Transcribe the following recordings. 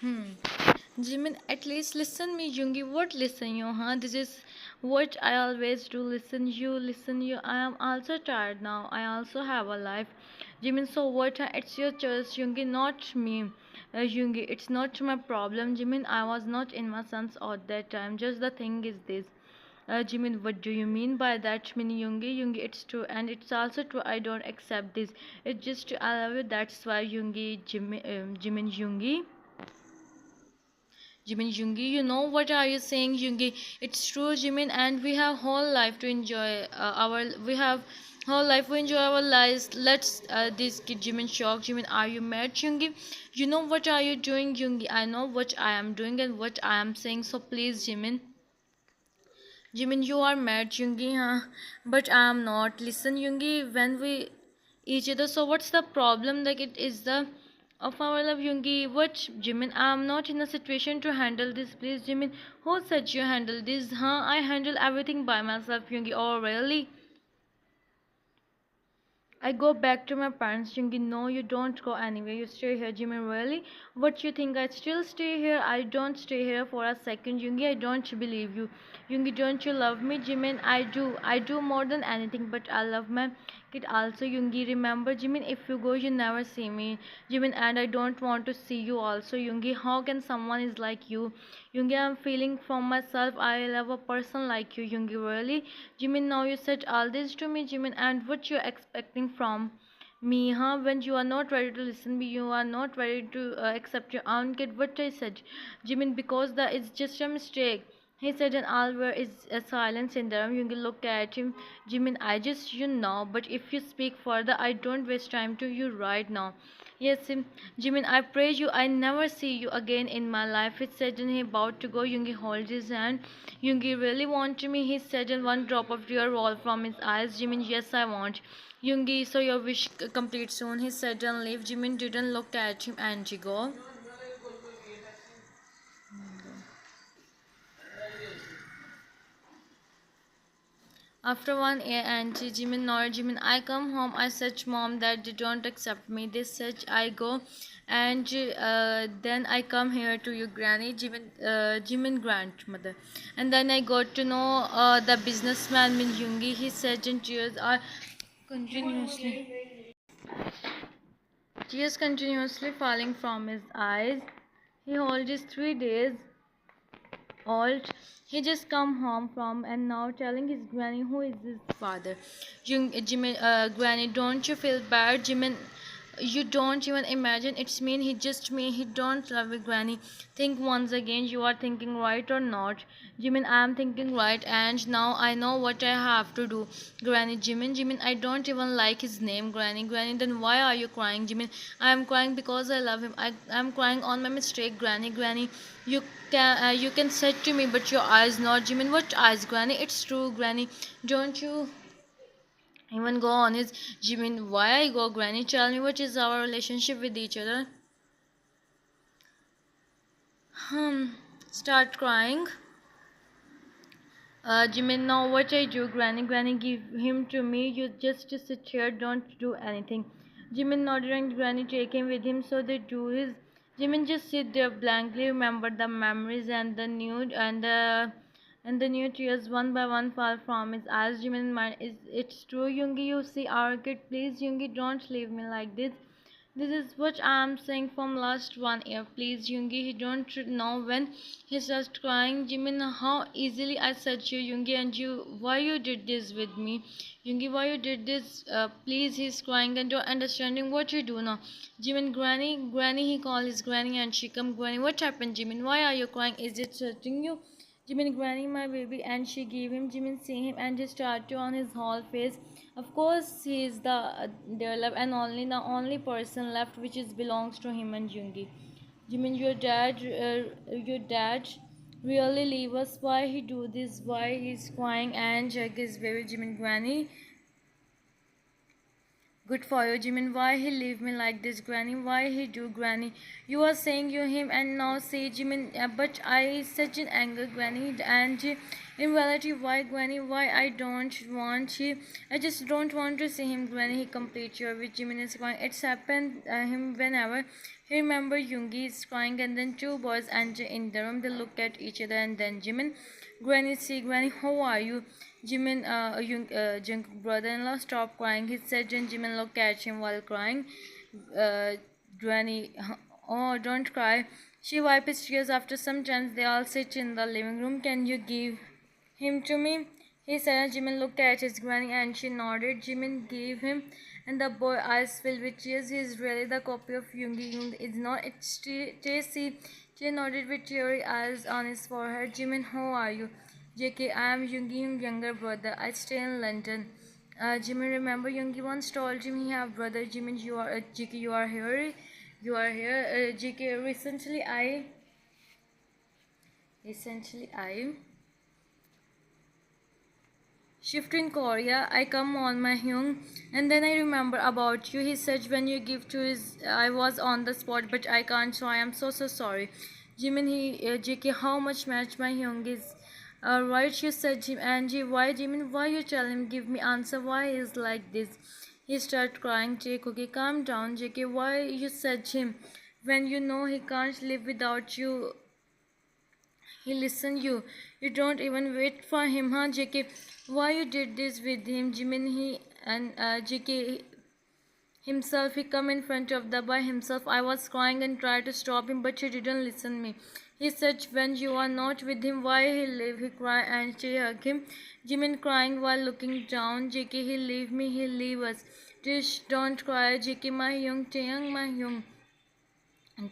Hmm. Jimin, at least listen me, Jungi. What listen you, huh? This is what I always do. Listen you, listen you. I am also tired now. I also have a life. Jimin, so what? It's your choice, Jungi, not me. Jungi, it's not my problem. Jimin, I was not in my sense at that time. Just the thing is this. Jimin, what do you mean by that, Mini Yungi? Yungi, it's true, and it's also true. I don't accept this. It's just I love you. That's why Yungi, Jimin Yungi. Jimin Jungi, you know what are you saying, Jungi? It's true, Jimin, and we have whole life to enjoy we have whole life to enjoy our lives. Let's this kid Jimin shock. Jimin, are you mad, Jungi? You know what are you doing, Jungi? I know what I am doing and what I am saying. So please, Jimin. Jimin, you are mad, Jungi, huh? But I am not. Listen, Jungi, when we each other, so what's the problem? Like it is the of our love, Jungi. What, Jimin? I am not in a situation to handle this. Please, Jimin. Who said you handle this? Huh? I handle everything by myself, Jungi. Oh, really? I go back to my parents, Jungi. No, you don't go anywhere. You stay here, Jimmy. Really? What you think? I still stay here? I don't stay here for a second, Jungi. I don't believe you. Jungi, don't you love me, Jimin? I do. I do more than anything, but I love my kid also, Jungi. Remember, Jimin, if you go, you never see me, Jimin, and I don't want to see you also, Jungi. How can someone is like you? Jungi, I'm feeling from myself. I love a person like you, Jungi. Really? Jimin, now you said all this to me, Jimin, and what you're expecting from me, huh? When you are not ready to listen me, you are not ready to accept your own kid. What I said, Jimin, because that is just a mistake. He said, and all were is a silence in there. You can look at him, Jimin. I just you know, but if you speak further, I don't waste time to you right now. Yes, Jimin, I pray you I never see you again in my life. He said and he about to go. Yungi hold his hand. Yungi really want me. He said and one drop of tear roll from his eyes. Jimin, yes I want. Yungi, so your wish complete soon. He said and leave. Jimin didn't look at him and he go. After 1 year and Jimin nor Jimin, I come home. I said mom that they don't accept me. They said I go, and then I come here to you, granny, Jimin grandmother, and then I got to know the businessman Min Yoongi. He said in continuously, tears continuously falling from his eyes. He hold his 3 days old. He just come home from and now telling his granny who is his father. Jimin, granny, don't you feel bad, Jimin? You don't even imagine it's mean he just me. He don't love you, granny. Think once again. You are thinking right or not, Jimin? I am thinking right, and now I know what I have to do, granny. Jimin, I don't even like his name, granny. Then why are you crying, Jimin? I am crying because I love him. I am crying on my mistake, granny. You can say to me, but your eyes not, Jimin. What eyes, granny? It's true, granny. Don't you even go on his, Jimin? Why I go, granny? Tell me what is our relationship with each other. Hmm. Start crying. Jimin, now what I do, granny, give him to me. You just sit here, don't do anything. Jimin nodded and granny take him with him, so they do his. Jimin just sit there blankly, remember the memories and the new tears one by one fall from his eyes. Jimin mind is it's true, Yoongi, you see our kid, please, Yoongi, don't leave me like this. This is what I am saying from last 1 year. Please, Yoongi, he don't know when he starts crying. Jimin, how easily I said you, Yoongi, and you, why you did this with me? Yoongi, why you did this? Please, he's crying and you're understanding what you do now. Jimin, granny, he called his granny and she come, granny, what happened, Jimin? Why are you crying? Is it hurting you? Jimin, granny, my baby, and she gave him. Jimin see him and just started on his whole face. Of course, he is their love and only the only person left which is belongs to him and Jungi. Jimin, your dad really leave us. Why he do this? Why he's crying and check his baby, Jimin, Good for you, Jimin. Why he leave me like this, Granny? Why he do, Granny? You are saying you him and now say Jimin, but I such an anger, Granny. And in reality, why, Granny? Why I don't want he? I just don't want to see him, Granny. He complete your with Jimin is crying. It's happened him whenever he remember Yoongi is crying, and then two boys enter in the room. They look at each other, and then Jimin, Granny, see, Granny, how are you? Jimin, Jungkook brother-in-law, stop crying. He said, and Jimin looked at him while crying. Uh, Granny, oh, don't cry. She wiped his tears. After some time, they all sit in the living room. Can you give him to me? He said, and Jimin looked at his granny and she nodded. Jimin gave him, and the boy eyes filled with tears. He is really the copy of Yoongi. Yoongi is not. It's Tasty. Jay nodded with teary eyes on his forehead. Jimin, how are you? JK, I am Yoongi Young's younger brother. I stay in London. Jimin, remember Yoongi once told him he have brother. Jimin, you are JK, you are here. You are here. JK, recently I shift in Korea. I come on my Hyung, and then I remember about you. He said when you give to his, I was on the spot, but I can't. So I am so sorry. Jimin, JK, how much match my Hyung is? Right, you said Jim, Angie. Why, Jimin? Why you tell him? Give me answer. Why is like this? He start crying. JK, okay, calm down. JK, why you said him? When you know he can't live without you. He listen you. You don't even wait for him, huh, JK? Why you did this with him, Jimin? He and JK himself. He come in front of the by himself. I was crying and tried to stop him, but he didn't listen me. He said when you are not with him, why he leave? He cry and she hug him. Jimin crying while looking down. JK, he leave me. He leave us. Tish, don't cry. JK, my young, Taeyang, my young.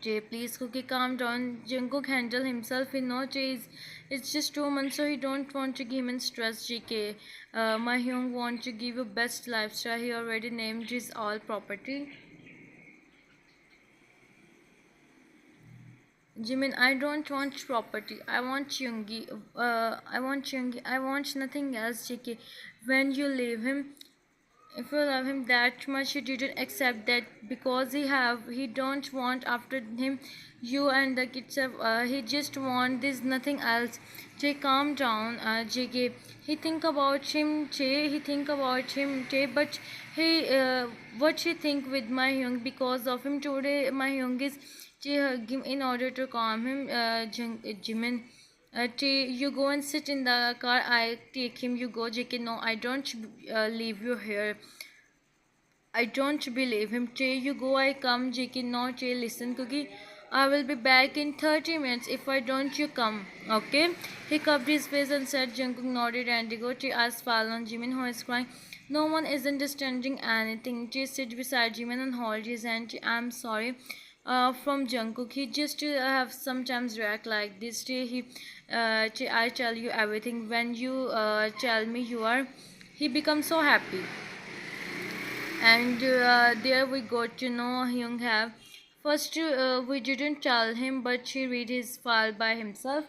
Jay, please, Cookie, calm down. Jungkook handle himself. He know Jay is, it's just 2 months, so he don't want to give him stress. JK, my Hyung want to give you best lifestyle. He already named his all property. Jimin, I don't want property. I want Yoongi. I want Yoongi. I want nothing else. JK, when you leave him, if you love him that much, you didn't accept that because he don't want after him you and the kids have he just want this nothing else. Jay, calm down. JK, he think about him. Jay, he think about him. Jay, but he what he think with my young because of him today. My young is Jay hug him in order to calm him. Jimin. You go and sit in the car. I take him. You go, JK. No, I don't leave you here. I don't believe him. Tay, you go. I come. JK. No, Tay, listen, Cookie. I will be back in 30 minutes. If I don't, you come. Okay? He cupped his face and said, Jungkook nodded and go. Tay asked Fallon, Jimin, who is crying. No one is understanding anything. Tay sit beside Jimin and hold his hand. I'm sorry. From Jungkook, he just have sometimes react like this. I tell you everything. When you tell me you are, he becomes so happy. And there we got to know Hyung have. First, we didn't tell him, but he read his file by himself.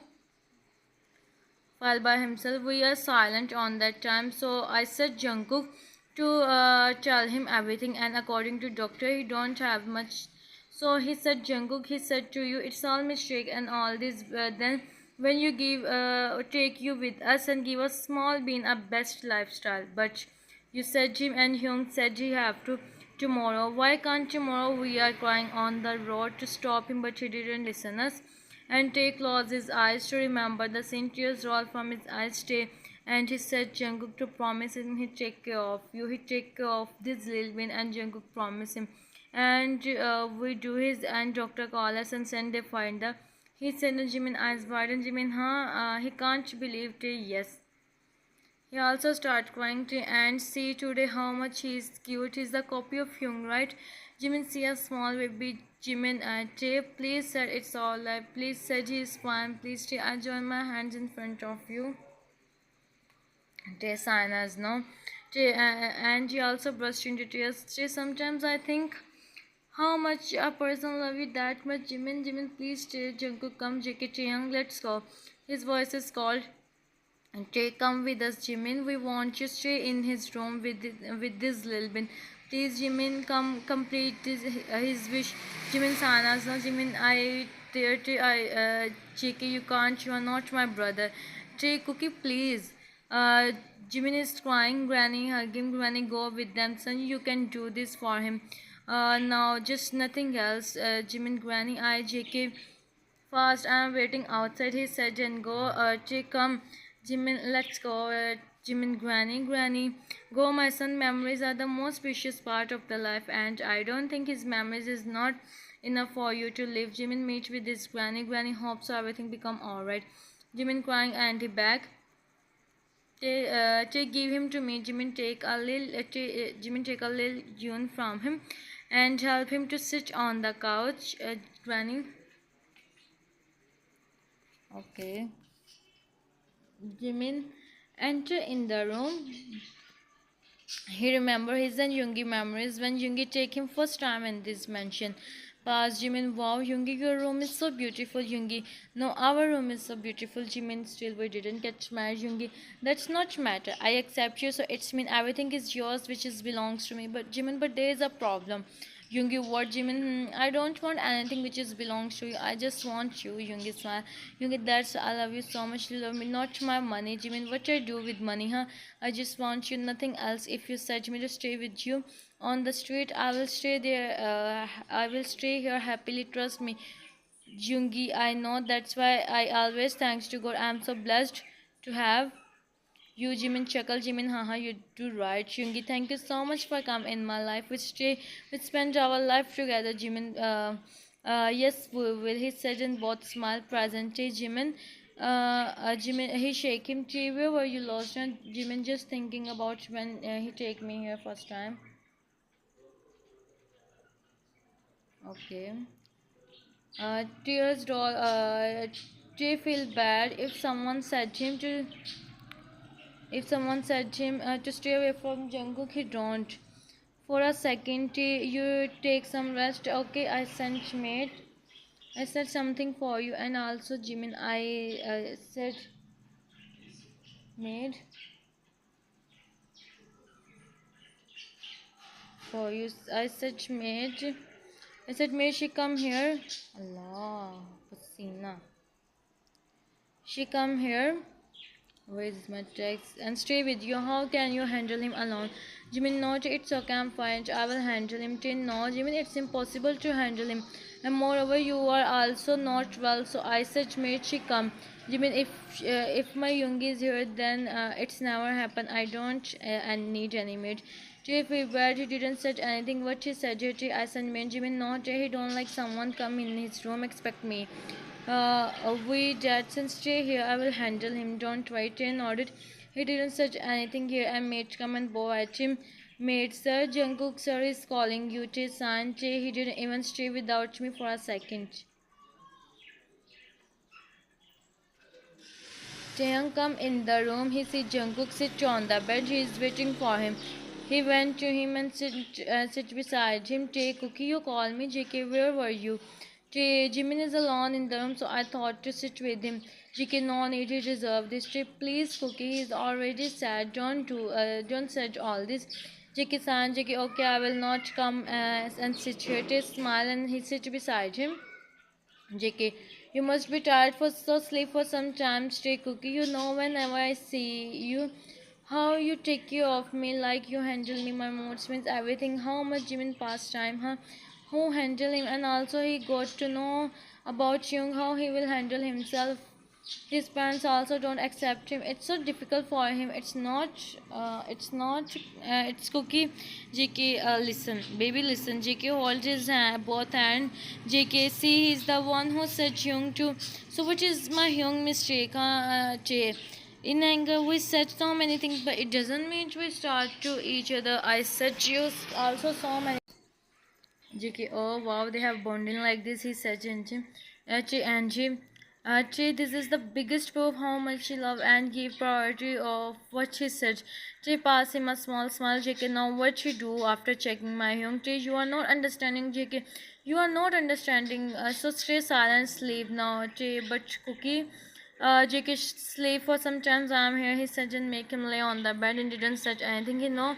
We are silent on that time, so I said Jungkook to tell him everything. And according to doctor, he don't have much. So he said Jungkook. He said to you, it's all mistake and all this. Then when you give, take you with us and give us small bean a best lifestyle, but. You said Jim and Hyung said he have to tomorrow. Why can't tomorrow? We are crying on the road to stop him, but he didn't listen us. And Tay closed his eyes to remember the same tears roll from his eyes. Tay and he said Jungkook to promise him he take care of you. He take care of this little bin and Jungkook promised him. And we do his and doctor call us and send they find the. He said Jimin eyes wide and Jimin, huh? He can't believe Tay. Yes. He also started crying and see today how much he is cute. He's the copy of Hyung, right? Jimin see a small baby. Jimin Tay, please said it's all right. Please said he is fine. Please Tay, I join my hands in front of you. Tay sign as no. Tay, and he also burst into tears. Tay, sometimes I think how much a person love you that much. Jimin, please Tay. Jungkook come. JK Taeyang, let's go. His voice is called. And Tay, come with us, Jimin. We want you to stay in his room with this little bin. Please, Jimin, come complete his wish. Jimin Sanas, no, Jimin, I, JK, you can't, you are not my brother. J, Cookie, please. Uh, Jimin is crying, Granny, hug him, Granny, go with them, son, you can do this for him. Now, just nothing else. Jimin, Granny, I, JK, fast, I'm waiting outside, he said, and go, come, Jimin, let's go, Jimin, Granny, go, my son, memories are the most precious part of the life, and I don't think his memories is not enough for you to live. Jimin meet with his Granny hopes so everything become alright. Jimin crying, and he back. Take give him to me. Jimin take a little June from him, and help him to sit on the couch. Granny, okay. Jimin enter in the room. He remember his and Yoongi memories when Yoongi take him first time in this mansion. Past Jimin, wow, Yoongi, your room is so beautiful, Yoongi. No, our room is so beautiful, Jimin. Still, we didn't get married, Yoongi. That's not matter. I accept you, so it's mean everything is yours, which is belongs to me. But Jimin, but there is a problem. Yoongi, what, Jimin? I don't want anything which is belongs to you. I just want you, Yoongi. Smile. Yoongi, that's I love you so much. You love me, not my money, Jimin. What I do with money, huh? I just want you, nothing else. If you said me to stay with you on the street, I will stay there. I will stay here happily. Trust me, Jungi. I know that's why I always thanks to God. I'm so blessed to have you, Jimin. Chuckle, Jimin. Haha, you do right, Jungi. Thank you so much for coming in my life. We spend our life together, Jimin. Yes, we will. He said in both smile presently, Jimin. Jimin, he shake him. Where were you lost? And Jimin just thinking about when he take me here first time. Okay. Tears doll. They feel bad if someone said him to stay away from Jungkook. He don't. For a second, you take some rest. Okay, I sent mate. I said something for you, and also Jimin. I said made for you. I said made. I said made. She come here. Allah, Pasina. She come here. Where is my text? And stay with you. How can you handle him alone? Jimin, no, it's okay, I'm fine. I will handle him. Tin, no, Jimin, it's impossible to handle him. And moreover, you are also not well. So I said, mate, she come. Jimin, if my Yoongi is here, then it's never happen. I don't and need any maid. If we bad, he didn't said anything. What he said, I said, man, Jimin, not he don't like someone come in his room. Expect me. We Judson stay here. I will handle him. Don't wait in audit. He didn't search anything here. I made come and bow at him. Made sir, Jungkook sir is calling you. San. He didn't even stay without me for a second. Taeyang come in the room. He sees Jungkook sit on the bed. He is waiting for him. He went to him and sit beside him. Tay, Cookie, you call me. JK, where were you? Tay, Jimin is alone in the room, so I thought to sit with him. JK, no need, he deserve this. Tay, please, Cookie, he's already sad. Don't say all this. JK-san, JK, okay, I will not come and sit here. Tay, smile and he sit beside him. JK, you must be tired for so sleep for some time. Stay, Cookie. You know whenever I see you, how you take care of me, like you handle me. My moods means everything. How much Jimin past time, huh? Who handle him, and also he got to know about Young, how he will handle himself. His parents also don't accept him. It's so difficult for him. It's Cookie. JK, listen, baby, listen. JK, hold his both hand. JK, see, he's the one who said Young to. So, which is my Young mistake, Jay? In anger, we said so many things, but it doesn't mean we start to each other. I said you also so many. JK, oh wow, they have bonding like this, he said, Angie. Angie, this is the biggest proof how much she loved and gave priority of what she said. She passed him a small smile. JK, now what she do after checking my young Jay, you are not understanding, JK. You are not understanding. So stay silent, sleep now, Jay. But Cookie, JK, sleep for some time. I'm here. He said and make him lay on the bed and didn't say anything. You know.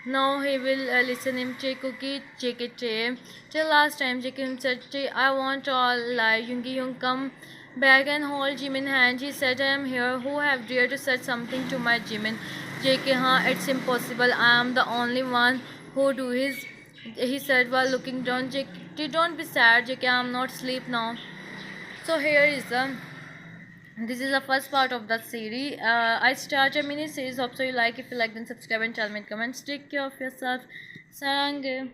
Now he will listen him JK. Till last time JK him said, I want all lie. Yoongi Young come back and hold Jimin hand. He said, I am here. Who have dared to say something to my Jimin? JK, it's impossible. I am the only one who do his. He said while looking down. JK, don't be sad. JK, I am not asleep now. So here is the this is the first part of the series. I start a mini series. Hope so you like. If you like, then subscribe and tell me in comments. Take care of yourself. Sarang.